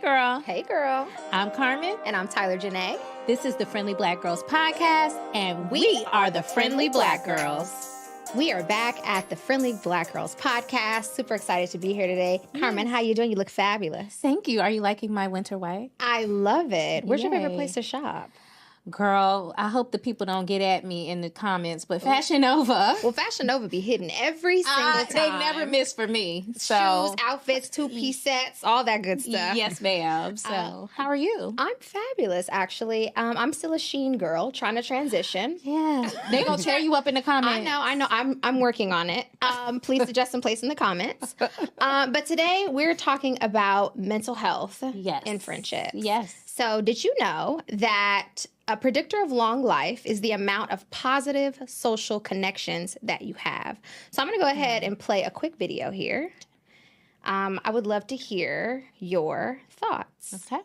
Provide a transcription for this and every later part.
girl. Hey, girl. I'm Carmen. And I'm Tyler Janae. This is the Friendly Black Girls Podcast, and we are the Friendly Black Girls. We are back at the Friendly Black Girls Podcast. Super excited to be here today. Carmen, how you doing? You look fabulous. Thank you. Are you liking my winter white? I love it. Where's your Yay. favorite place to shop? Girl, I hope the people don't get at me in the comments, but Fashion Nova. Well, Fashion Nova be hitting every single time. They never miss for me. So. Shoes, outfits, two-piece sets, all that good stuff. Yes, ma'am. So, how are you? I'm fabulous, actually. I'm still a Shein girl, trying to transition. Yeah. They're going to tear you up in the comments. I know. I'm working on it. Please suggest some place in the comments. But today, we're talking about mental health and friendships. Yes. So, did you know that a predictor of long life is the amount of positive social connections that you have? So I'm going to go ahead and play a quick video here. I would love to hear your thoughts. Okay.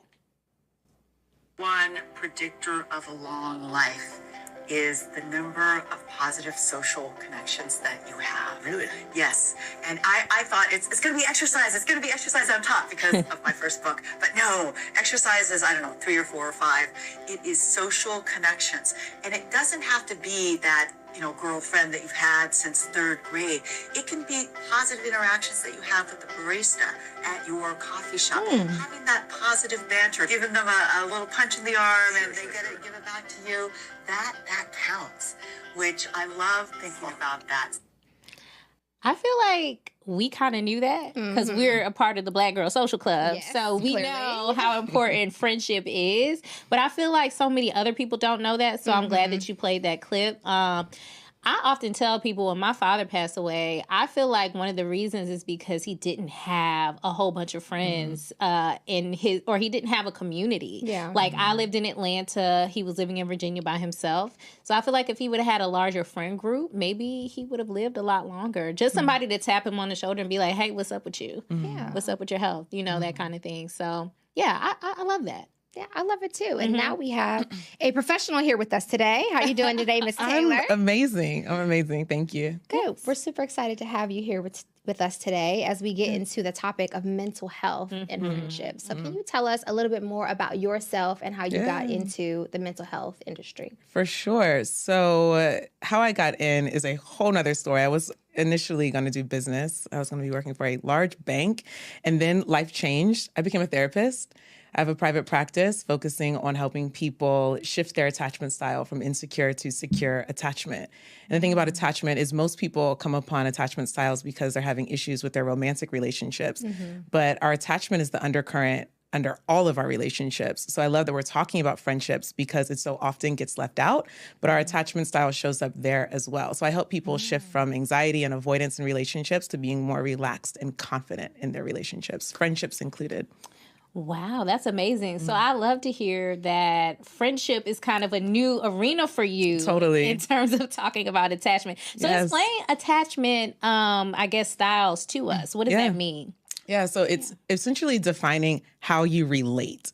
One predictor of a long life is the number of positive social connections that you have. Really? Yes. And I thought it's going to be exercise. It's going to be exercise on top because of my first book. But no, exercise is, 3 or 4 or 5. It is social connections. And it doesn't have to be that, girlfriend that you've had since 3rd grade. It can be positive interactions that you have with the barista at your coffee shop. Having that positive banter, giving them a little punch in the arm and they give it back to you. That counts, which I love thinking about that. I feel like we kind of knew that because we're a part of the Black Girl Social Club. Yes, so we clearly. know how important friendship is. But I feel like so many other people don't know that. So I'm glad that you played that clip. I often tell people when my father passed away, I feel like one of the reasons is because he didn't have a whole bunch of friends or he didn't have a community. Yeah. Like I lived in Atlanta. He was living in Virginia by himself. So I feel like if he would have had a larger friend group, maybe he would have lived a lot longer. Just somebody to tap him on the shoulder and be like, hey, what's up with you? Yeah. What's up with your health? That kind of thing. So yeah, I love that. Yeah, I love it too. And now we have a professional here with us today. How are you doing today, Miss Taylor? I'm amazing. Thank you. Good. We're super excited to have you here with us today as we get into the topic of mental health and friendships. So can you tell us a little bit more about yourself and how you got into the mental health industry? For sure. So how I got in is a whole nother story. I was initially going to do business. I was going to be working for a large bank, and then life changed. I became a therapist. I have a private practice focusing on helping people shift their attachment style from insecure to secure attachment. And the thing about attachment is most people come upon attachment styles because they're having issues with their romantic relationships. But our attachment is the undercurrent under all of our relationships. So I love that we're talking about friendships because it so often gets left out, but our attachment style shows up there as well. So I help people shift from anxiety and avoidance in relationships to being more relaxed and confident in their relationships, friendships included. Wow, that's amazing. So I love to hear that friendship is kind of a new arena for you. Totally. In terms of talking about attachment. So explain attachment, styles to us. What does that mean? Yeah, so it's essentially defining how you relate.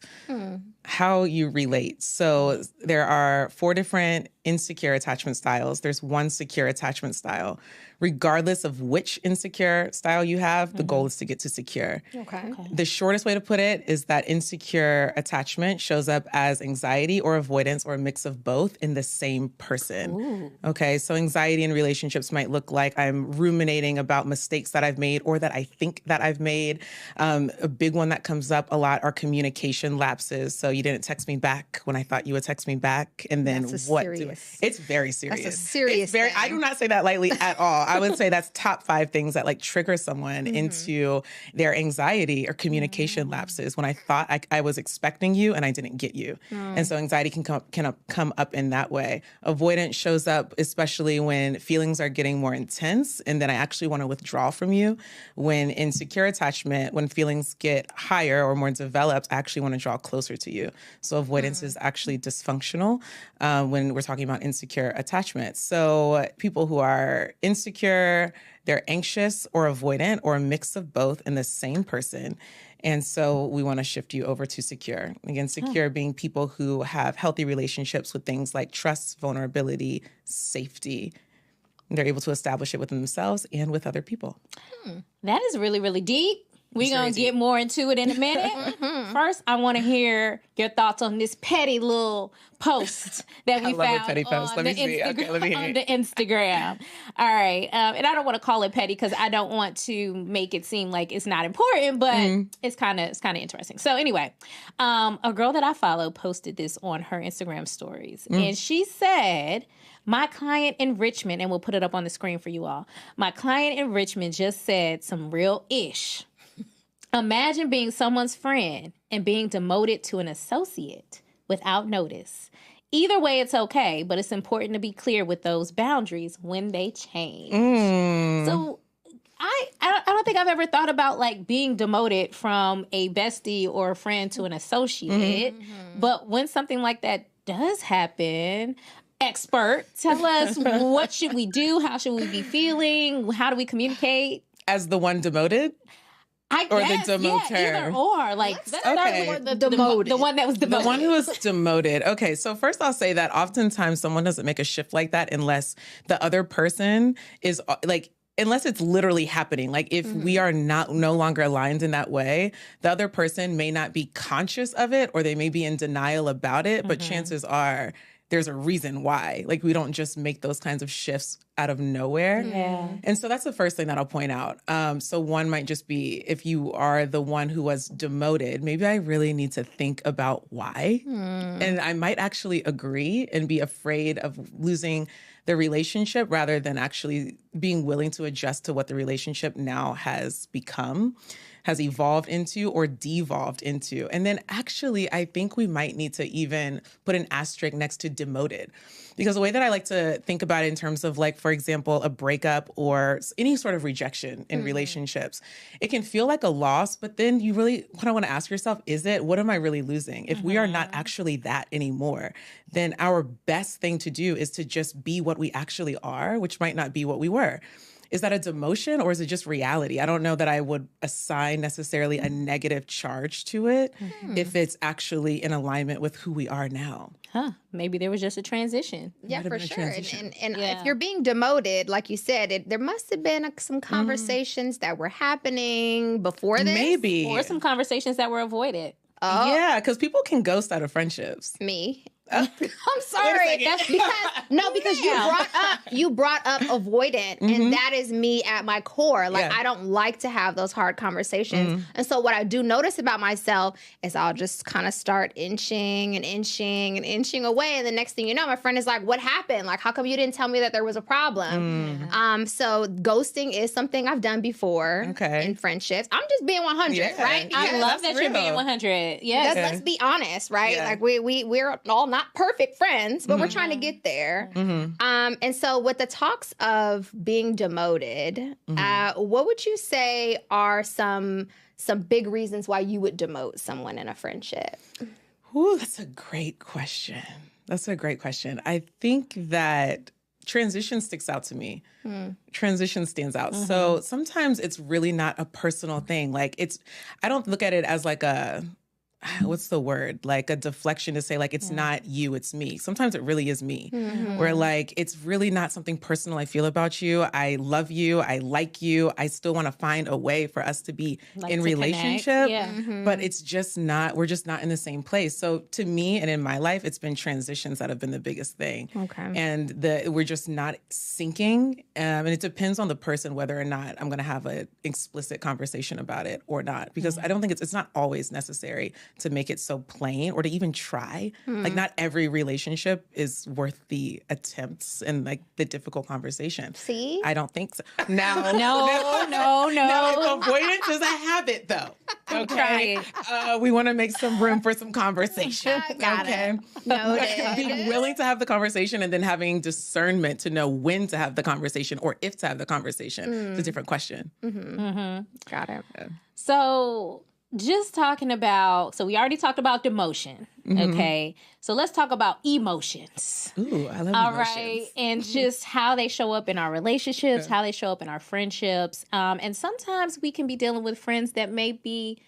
How you relate. So there are 4 different insecure attachment styles. There's 1 secure attachment style. Regardless of which insecure style you have, the goal is to get to secure. Okay. The shortest way to put it is that insecure attachment shows up as anxiety or avoidance or a mix of both in the same person. Ooh. Okay, so anxiety in relationships might look like I'm ruminating about mistakes that I've made or that I think that I've made. A big one that comes up a lot are communication lapses. So you didn't text me back when I thought you would text me back. And then That's what? serious. It's very serious. That's a serious thing. I do not say that lightly at all. I would say that's top 5 things that trigger someone into their anxiety or communication lapses when I thought I was expecting you and I didn't get you. And so anxiety can come up in that way. Avoidance shows up especially when feelings are getting more intense and then I actually want to withdraw from you. When insecure attachment, when feelings get higher or more developed, I actually want to draw closer to you. So avoidance is actually dysfunctional when we're talking about insecure attachment. So people who are insecure, they're anxious or avoidant or a mix of both in the same person. And so we want to shift you over to secure. Again, secure being people who have healthy relationships with things like trust, vulnerability, safety. They're able to establish it within themselves and with other people. That is really, really deep. We're going to get more into it in a minute. First, I want to hear your thoughts on this petty little post that we found on the Instagram. All right. And I don't want to call it petty because I don't want to make it seem like it's not important, but it's kind of interesting. So anyway, a girl that I follow posted this on her Instagram stories. And she said, my client in Richmond, and we'll put it up on the screen for you all. My client in Richmond just said some real ish. Imagine being someone's friend and being demoted to an associate without notice. Either way, it's okay, but it's important to be clear with those boundaries when they change. So I don't think I've ever thought about like being demoted from a bestie or a friend to an associate. But when something like that does happen, expert, tell us, what should we do? How should we be feeling? How do we communicate? As the one demoted? I guess, the demoter. Yeah, either or. Like, let's start with the one that was demoted. The one who was demoted. Okay, so first I'll say that oftentimes someone doesn't make a shift like that unless the other person is like, unless it's literally happening. Like if we are no longer aligned in that way, the other person may not be conscious of it or they may be in denial about it, but chances are there's a reason why. Like we don't just make those kinds of shifts out of nowhere. Yeah. And so that's the first thing that I'll point out. So one might just be, if you are the one who was demoted, maybe I really need to think about why. And I might actually agree and be afraid of losing the relationship rather than actually being willing to adjust to what the relationship now has become, has evolved into or devolved into. And then actually, I think we might need to even put an asterisk next to demoted. Because the way that I like to think about it in terms of like, for example, a breakup or any sort of rejection in relationships, it can feel like a loss, but then you really kind of want to ask yourself, is it? What am I really losing? If we are not actually that anymore, then our best thing to do is to just be what we actually are, which might not be what we were. Is that a demotion or is it just reality? I don't know that I would assign necessarily a negative charge to it if it's actually in alignment with who we are now. Maybe there was just a transition. Yeah, for sure. And if you're being demoted, like you said, there must have been some conversations that were happening before this. Maybe. Or some conversations that were avoided. Oh. Yeah, because people can ghost out of friendships. Me. I'm sorry. That's because you brought up avoidant, and that is me at my core. Like I don't like to have those hard conversations. And so what I do notice about myself is I'll just kind of start inching away, and the next thing you know, my friend is like, "What happened? Like, how come you didn't tell me that there was a problem?" So ghosting is something I've done before in friendships. I'm just being 100, right? I love that you're being 100. Yeah, let's be honest, right? Like we're all not perfect friends, but we're trying to get there. And so with the talks of being demoted, what would you say are some big reasons why you would demote someone in a friendship? Ooh, that's a great question. I think that transition sticks out to me. Transition stands out. So sometimes it's really not a personal thing. Like I don't look at it as like what's the word? Like a deflection to say like, it's not you, it's me. Sometimes it really is me. Where like, it's really not something personal I feel about you. I love you. I like you. I still want to find a way for us to be in relationship. But it's just not, we're just not in the same place. So to me and in my life, it's been transitions that have been the biggest thing. And we're just not syncing. And it depends on the person whether or not I'm going to have an explicit conversation about it or not. Because I don't think it's not always necessary to make it so plain or to even try. Like not every relationship is worth the attempts and like the difficult conversation. See? I don't think so. No. Avoidance is a habit though. Okay. We want to make some room for some conversation. Got it. Noted. Being willing to have the conversation and then having discernment to know when to have the conversation or if to have the conversation. It's a different question. Got it. Yeah. So just talking about, so we already talked about demotion, okay? So let's talk about emotions. Ooh, I love emotions. All right, and just how they show up in our relationships, how they show up in our friendships. And sometimes we can be dealing with friends that may be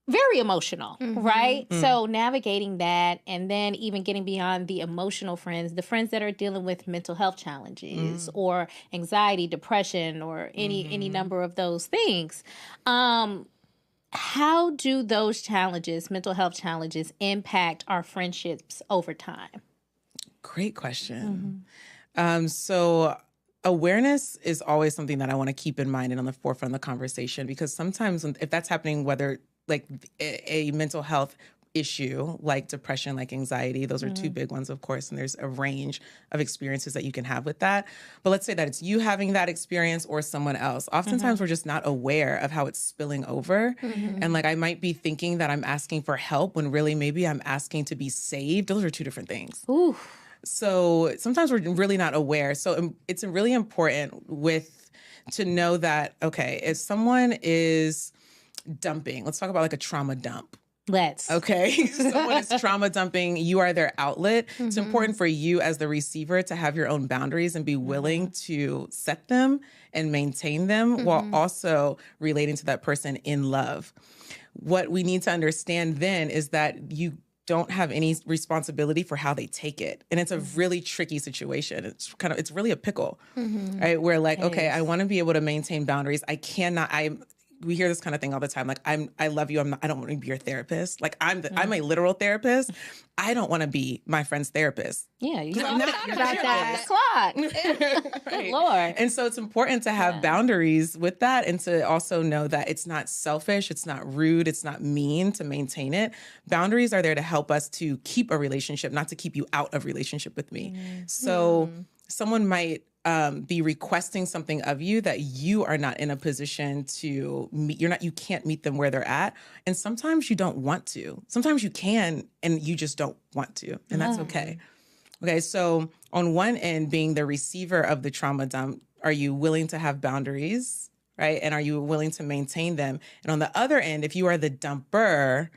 very emotional, right? So navigating that, and then even getting beyond the emotional friends, the friends that are dealing with mental health challenges or anxiety, depression, or any number of those things. How do those challenges, mental health challenges, impact our friendships over time? Great question. So awareness is always something that I want to keep in mind and on the forefront of the conversation, because sometimes if that's happening, whether like a mental health issue like depression, like anxiety, those are two big ones, of course, and there's a range of experiences that you can have with that. But let's say that it's you having that experience or someone else. Oftentimes we're just not aware of how it's spilling over. And like I might be thinking that I'm asking for help when really maybe I'm asking to be saved. Those are two different things. Ooh. So sometimes we're really not aware. So it's really important to know that, okay, if someone is dumping, let's talk about like a trauma dump. Okay. Someone is trauma dumping. You are their outlet. It's important for you as the receiver to have your own boundaries and be willing to set them and maintain them while also relating to that person in love. What we need to understand then is that you don't have any responsibility for how they take it. And it's a really tricky situation. It's really a pickle, right? Where like, okay, I want to be able to maintain boundaries. We hear this kind of thing all the time. Like, I love you. I don't want to be your therapist. Like I'm a literal therapist. I don't want to be my friend's therapist. Yeah, you I'm not about that. Clock. Good Lord. And so it's important to have boundaries with that, and to also know that it's not selfish, it's not rude, it's not mean to maintain it. Boundaries are there to help us to keep a relationship, not to keep you out of relationship with me. So someone might be requesting something of you that you are not in a position to meet. You can't meet them where they're at. And sometimes you don't want to. Sometimes you can, and you just don't want to. And that's okay. Okay, so on one end, being the receiver of the trauma dump, are you willing to have boundaries, right? And are you willing to maintain them? And on the other end, if you are the dumper,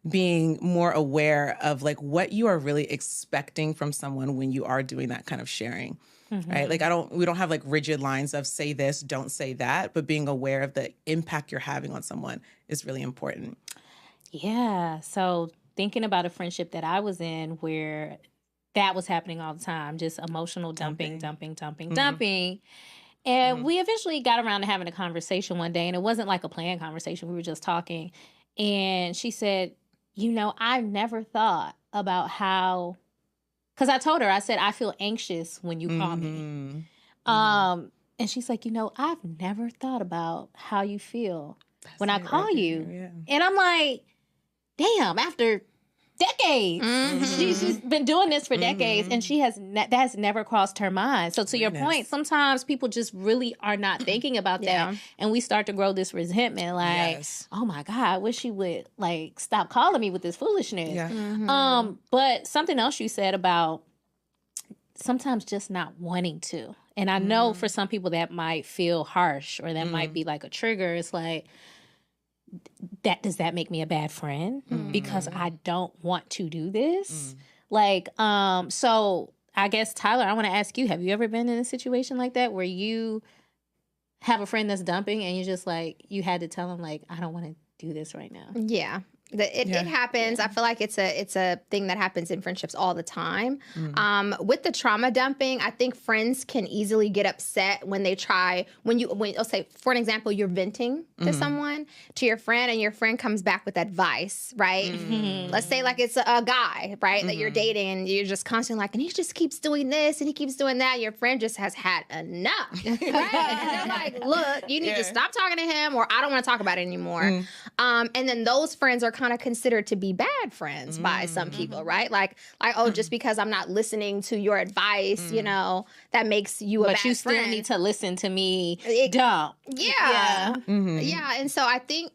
being more aware of like what you are really expecting from someone when you are doing that kind of sharing. Right? Like we don't have like rigid lines of say this, don't say that, but being aware of the impact you're having on someone is really important. Yeah. So thinking about a friendship that I was in where that was happening all the time, just emotional dumping. And we eventually got around to having a conversation one day, and it wasn't like a planned conversation. We were just talking. And she said, I never thought about how, because I told her, I said, I feel anxious when you call me. And she's like, I've never thought about how you feel when I call you. Yeah. And I'm like, damn, after decades. She's been doing this for decades, and that has never crossed her mind. So to your point, sometimes people just really are not thinking about that, and we start to grow this resentment. Like, oh my God, I wish she would like stop calling me with this foolishness. Yeah. But something else you said about sometimes just not wanting to, and I know for some people that might feel harsh, or that might be like a trigger. It's like, does that make me a bad friend because I don't want to do this? Like, so I guess, Tyler, I want to ask you, have you ever been in a situation like that where you have a friend that's dumping and you just like, you had to tell them like, I don't want to do this right now? Yeah. It happens. I feel like it's a thing that happens in friendships all the time. With the trauma dumping, I think friends can easily get upset when they when let's say, for an example, you're venting to someone, to your friend, and your friend comes back with advice, right? Let's say like it's a guy, right, that you're dating, and you're just constantly like, and he just keeps doing this and he keeps doing that. Your friend just has had enough, right? And they're like, look, you need to stop talking to him, or I don't want to talk about it anymore. And then those friends are kind of considered to be bad friends by some people, right? Like, oh, just because I'm not listening to your advice, that makes you a bad friend. But you still need to listen to me. Dumb. Yeah. Yeah. And so I think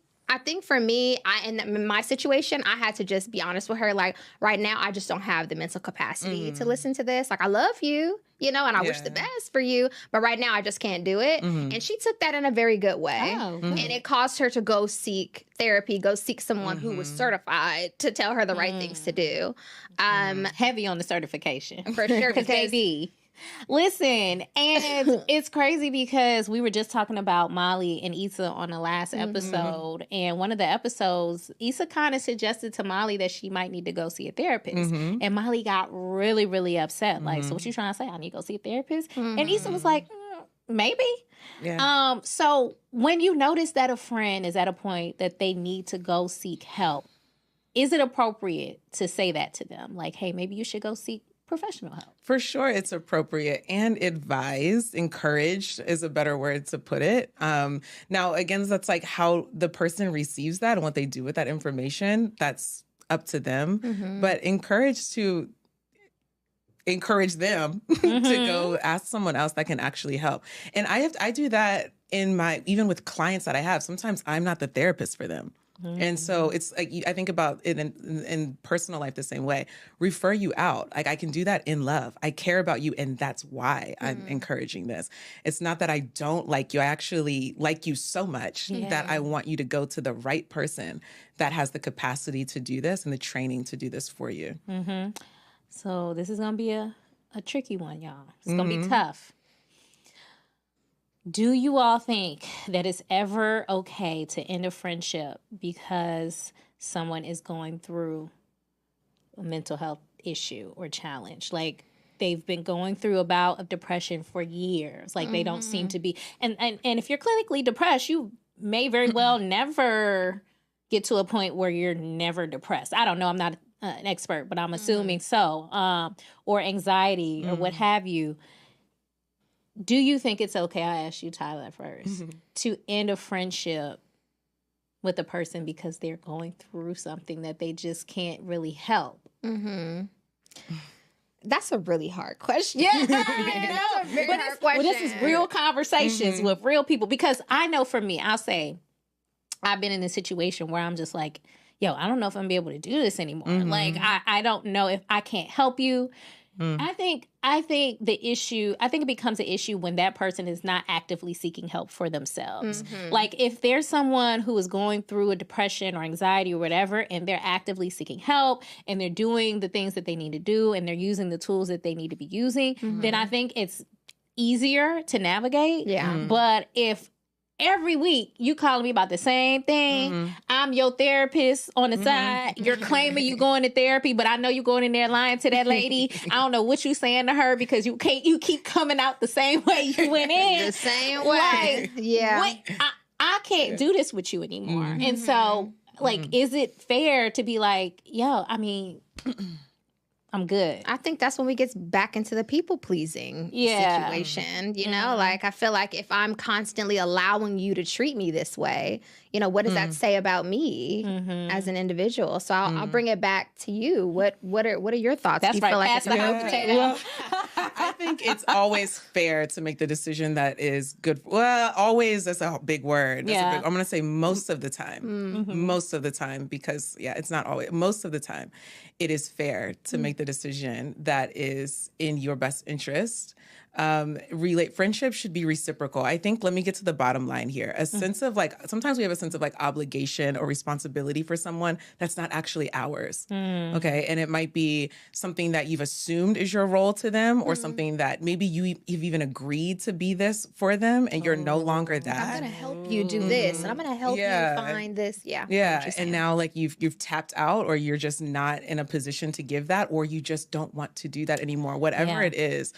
for me, in my situation, I had to just be honest with her. Like, right now, I just don't have the mental capacity to listen to this. Like, I love you, and I wish the best for you. But right now, I just can't do it. And she took that in a very good way. And it caused her to go seek therapy, go seek someone who was certified to tell her the right things to do. Heavy on the certification. For sure. Because baby, Listen, and it's crazy because we were just talking about Molly and Issa on the last episode. And one of the episodes, Issa kind of suggested to Molly that she might need to go see a therapist. And Molly got really, really upset. Like, so what you trying to say? I need to go see a therapist? And Issa was like, maybe. Yeah. So when you notice that a friend is at a point that they need to go seek help, is it appropriate to say that to them? Like, hey, maybe you should go seek professional help. For sure, it's appropriate and advised. Encouraged is a better word to put it. Now, again, that's like how the person receives that and what they do with that information. That's up to them. But encourage them to go ask someone else that can actually help. And I do that even with clients that I have. Sometimes I'm not the therapist for them. And so it's like, I think about it in personal life the same way. Refer you out. Like, I can do that in love. I care about you, and that's why I'm encouraging this. It's not that I don't like you. I actually like you so much that I want you to go to the right person that has the capacity to do this and the training to do this for you. So this is going to be a tricky one, y'all. It's going to be tough. Do you all think that it's ever okay to end a friendship because someone is going through a mental health issue or challenge? Like, they've been going through a bout of depression for years. Like, they don't seem to be. And if you're clinically depressed, you may very well never get to a point where you're never depressed. I don't know. I'm not an expert, but I'm assuming so. Or anxiety or what have you. Do you think it's okay, I asked you, Tyler, first, to end a friendship with a person because they're going through something that they just can't really help? That's a really hard question. Yeah, that's a very hard question. Well, this is real conversations with real people. Because I know for me, I'll say, I've been in a situation where I'm just like, yo, I don't know if I'm going to be able to do this anymore. Like, I don't know if I can't help you. I think it becomes an issue when that person is not actively seeking help for themselves. Like, if there's someone who is going through a depression or anxiety or whatever, and they're actively seeking help and they're doing the things that they need to do and they're using the tools that they need to be using, then I think it's easier to navigate. But if every week you calling me about the same thing, I'm your therapist on the side, you're claiming you going to therapy, but I know you going in there lying to that lady. I don't know what you saying to her because you keep coming out the same way you went in. The same way. Like, I can't do this with you anymore. And so, like, is it fair to be like, yo, I mean, I'm good. I think that's when we get back into the people-pleasing situation. You know, like, I feel like if I'm constantly allowing you to treat me this way, you know, what does that say about me as an individual? So I'll bring it back to you. What are your thoughts? That's Do you feel like Pass it's the hot potato. Well, I think it's always fair to make the decision that is good. Well, always is a big word. I'm going to say most of the time. Most of the time, because, it's not always. Most of the time, it is fair to make the decision that is in your best interest. Friendship should be reciprocal. I think, let me get to the bottom line here. A sense of sometimes we have a sense of obligation or responsibility for someone that's not actually ours. Okay. And it might be something that you've assumed is your role to them, or something that maybe you've even agreed to be this for them, and you're no longer that. I'm going to help you do this, and I'm going to help you find this. Yeah. And now you've tapped out, or you're just not in a position to give that, or you just don't want to do that anymore, whatever it is.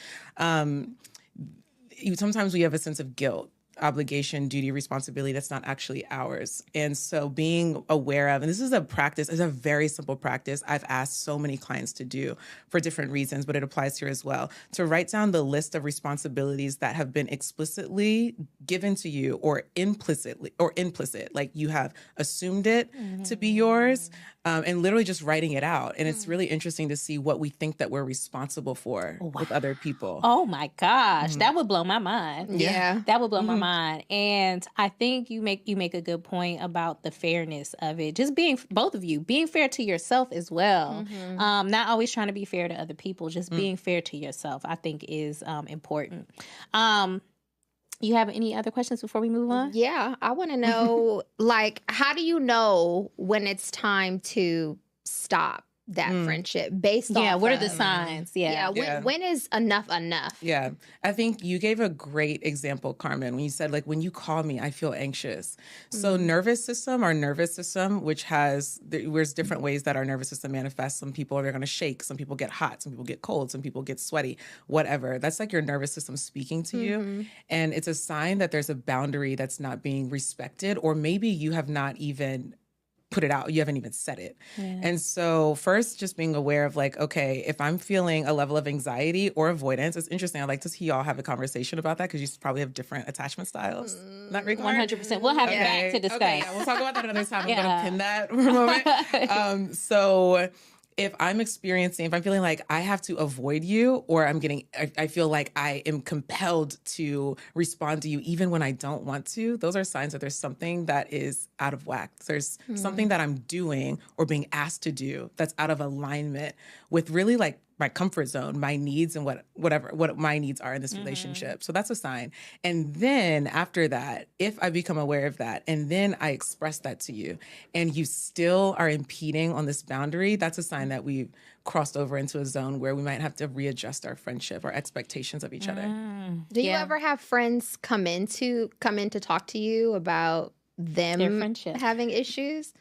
Sometimes we have a sense of guilt, obligation, duty, responsibility that's not actually ours. And so being aware of, and this is a practice, it's a very simple practice I've asked so many clients to do for different reasons, but it applies here as well, to write down the list of responsibilities that have been explicitly given to you or implicit, like you have assumed it to be yours, and literally just writing it out. And it's really interesting to see what we think that we're responsible for with other people. Oh my gosh, that would blow my mind. Yeah. That would blow my mind. And I think you make a good point about the fairness of it. Just both of you, being fair to yourself as well. Not always trying to be fair to other people, just being fair to yourself, I think is important. You have any other questions before we move on? Yeah, I want to know, how do you know when it's time to stop that friendship based off what are the of- signs? When is enough enough? Yeah. I think you gave a great example, Carmen, when you said, like, when you call me, I feel anxious. So our nervous system, which there's different ways that our nervous system manifests. Some people are going to shake. Some people get hot. Some people get cold. Some people get sweaty, whatever. That's like your nervous system speaking to you. And it's a sign that there's a boundary that's not being respected, or maybe you have not even put it out. You haven't even said it. Yeah. And so first, just being aware of like, okay, if I'm feeling a level of anxiety or avoidance, it's interesting. I'd like to see y'all have a conversation about that because you probably have different attachment styles. Not 100%. We'll have that to discuss. Okay, we'll talk about that another time. I'm going to pin that for a moment. So if I'm feeling like I have to avoid you, or I feel like I am compelled to respond to you even when I don't want to, those are signs that there's something that is out of whack. There's something that I'm doing or being asked to do that's out of alignment with really like my comfort zone, my needs, and what my needs are in this relationship. So that's a sign. And then after that, if I become aware of that, and then I express that to you, and you still are impeding on this boundary, that's a sign that we've crossed over into a zone where we might have to readjust our friendship, our expectations of each other. Do you ever have friends come in to talk to you about them having issues?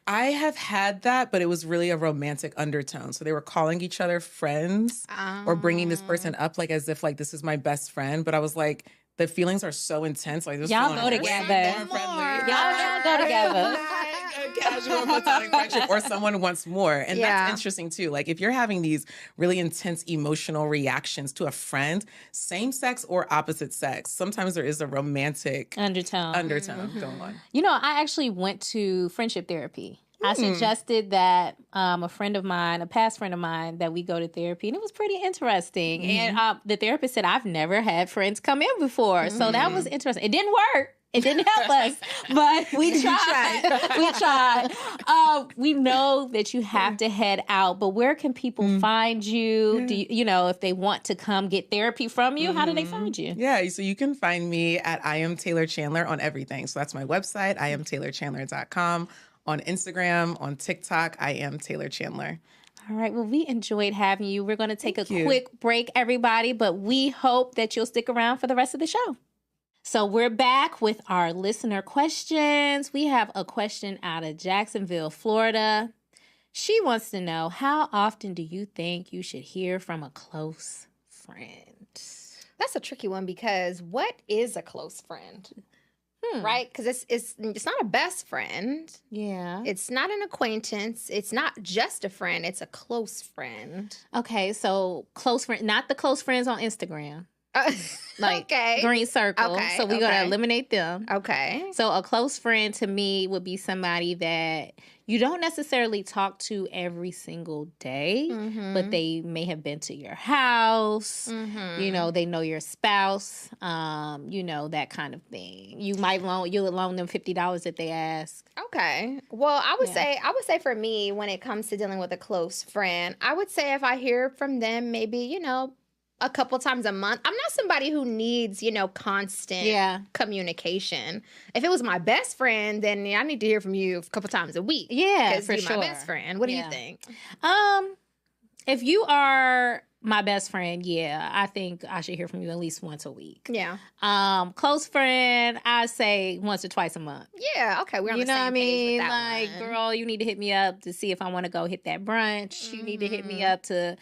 I have had that, but it was really a romantic undertone. So they were calling each other friends or bringing this person up like as if like this is my best friend. But I was like, the feelings are so intense. Like this y'all go together. Y'all go together. A casual platonic friendship, or someone wants more. And that's interesting too. Like if you're having these really intense emotional reactions to a friend, same sex or opposite sex, sometimes there is a romantic undertone going on. You know, I actually went to friendship therapy. I suggested that a past friend of mine, that we go to therapy, and it was pretty interesting. And the therapist said, I've never had friends come in before. So that was interesting. It didn't work. It didn't help us, but we tried. We tried. We know that you have to head out, but where can people find you? Do you know, if they want to come get therapy from you, how do they find you? Yeah, so you can find me at I Am Taylor Chandler on everything. So that's my website, IamTaylorChandler.com. On Instagram, on TikTok, I Am Taylor Chandler. All right. Well, we enjoyed having you. We're going to take a quick break, everybody, but we hope that you'll stick around for the rest of the show. So we're back with our listener questions. We have a question out of Jacksonville, Florida. She wants to know, how often do you think you should hear from a close friend? That's a tricky one, because what is a close friend? Right? Because it's not a best friend. Yeah. It's not an acquaintance. It's not just a friend. It's a close friend. Okay, so close friend, not the close friends on Instagram. Like okay. green circle. Okay, so we're going to eliminate them. Okay. So a close friend to me would be somebody that you don't necessarily talk to every single day, but they may have been to your house. You know, they know your spouse. You know, that kind of thing. You'll loan them $50 if they ask. Okay. Well, I would say for me, when it comes to dealing with a close friend, I would say if I hear from them, maybe, you know, a couple times a month. I'm not somebody who needs, you know, constant communication. If it was my best friend, then I need to hear from you a couple times a week. Yeah, for you're sure. my best friend. What do you think? If you are my best friend, I think I should hear from you at least once a week. Yeah. Close friend, I say once or twice a month. Yeah. Okay. We're on the same page with that like, one. girl, you need to hit me up to see if I want to go hit that brunch. You need to hit me up to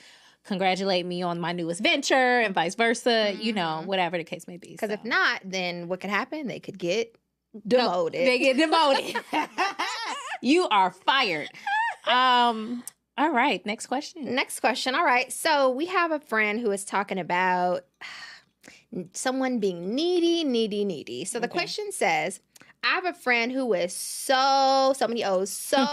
congratulate me on my newest venture, and vice versa, you know, whatever the case may be. Because if not, then what could happen? They could get demoted. They get demoted. You are fired. All right, next question. Next question. All right. So we have a friend who is talking about someone being needy. So the question says, I have a friend who is so many O's, so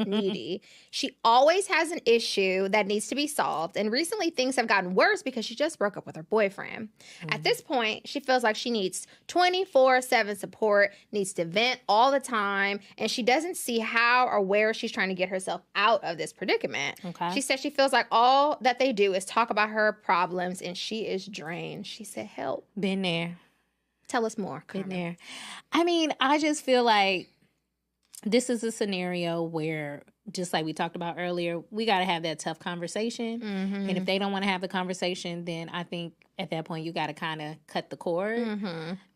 needy. She always has an issue that needs to be solved. And recently things have gotten worse because she just broke up with her boyfriend. At this point, she feels like she needs 24/7 support, needs to vent all the time. And she doesn't see how or where she's trying to get herself out of this predicament. Okay. She said she feels like all that they do is talk about her problems and she is drained. She said, help. Been there. Tell us more. Been there. I mean, I just feel like this is a scenario where, just like we talked about earlier, we got to have that tough conversation. And if they don't want to have the conversation, then I think at that point you got to kind of cut the cord,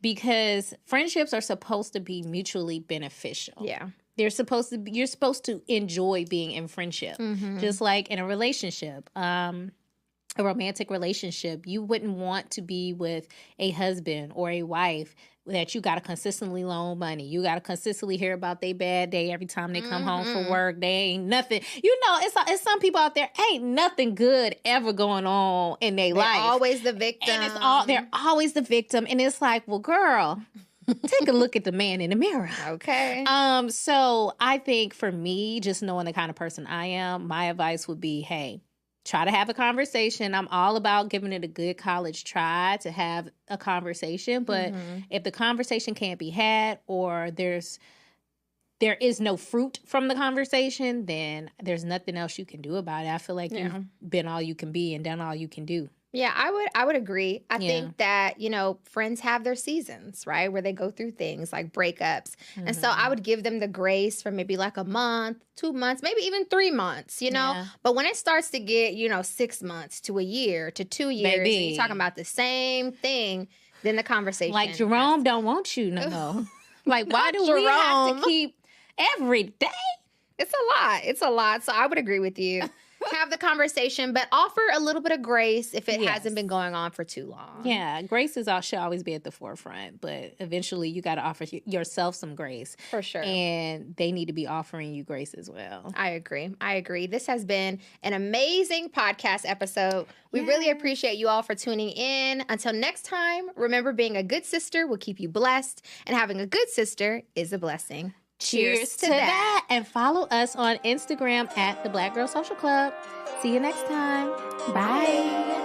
because friendships are supposed to be mutually beneficial. Yeah. You're supposed to enjoy being in friendship, just like in a relationship. A romantic relationship, you wouldn't want to be with a husband or a wife that you got to consistently loan money. You got to consistently hear about their bad day every time they come home from work. They ain't nothing. You know, it's some people out there, ain't nothing good ever going on in their life. Always the victim. And they're always the victim. And it's like, well, girl, take a look at the man in the mirror. Okay. So I think for me, just knowing the kind of person I am, my advice would be, hey, try to have a conversation. I'm all about giving it a good college try to have a conversation. But if the conversation can't be had, or there is no fruit from the conversation, then there's nothing else you can do about it. I feel like you've been all you can be and done all you can do. Yeah, I would agree. I think that, you know, friends have their seasons, right? Where they go through things like breakups. And so I would give them the grace for maybe like a month, 2 months, maybe even 3 months, you know? Yeah. But when it starts to get, you know, 6 months to a year to 2 years, and you're talking about the same thing, then the conversation. Like Jerome don't want you no more. Like, why do we have to keep every day? It's a lot. It's a lot. So I would agree with you. Have the conversation, but offer a little bit of grace if it hasn't been going on for too long. Yeah, grace should always be at the forefront, but eventually you got to offer yourself some grace. For sure. And they need to be offering you grace as well. I agree. This has been an amazing podcast episode. We really appreciate you all for tuning in. Until next time, remember, being a good sister will keep you blessed, and having a good sister is a blessing. Cheers to that. And follow us on Instagram at the Black Girl Social Club. See you next time. Bye.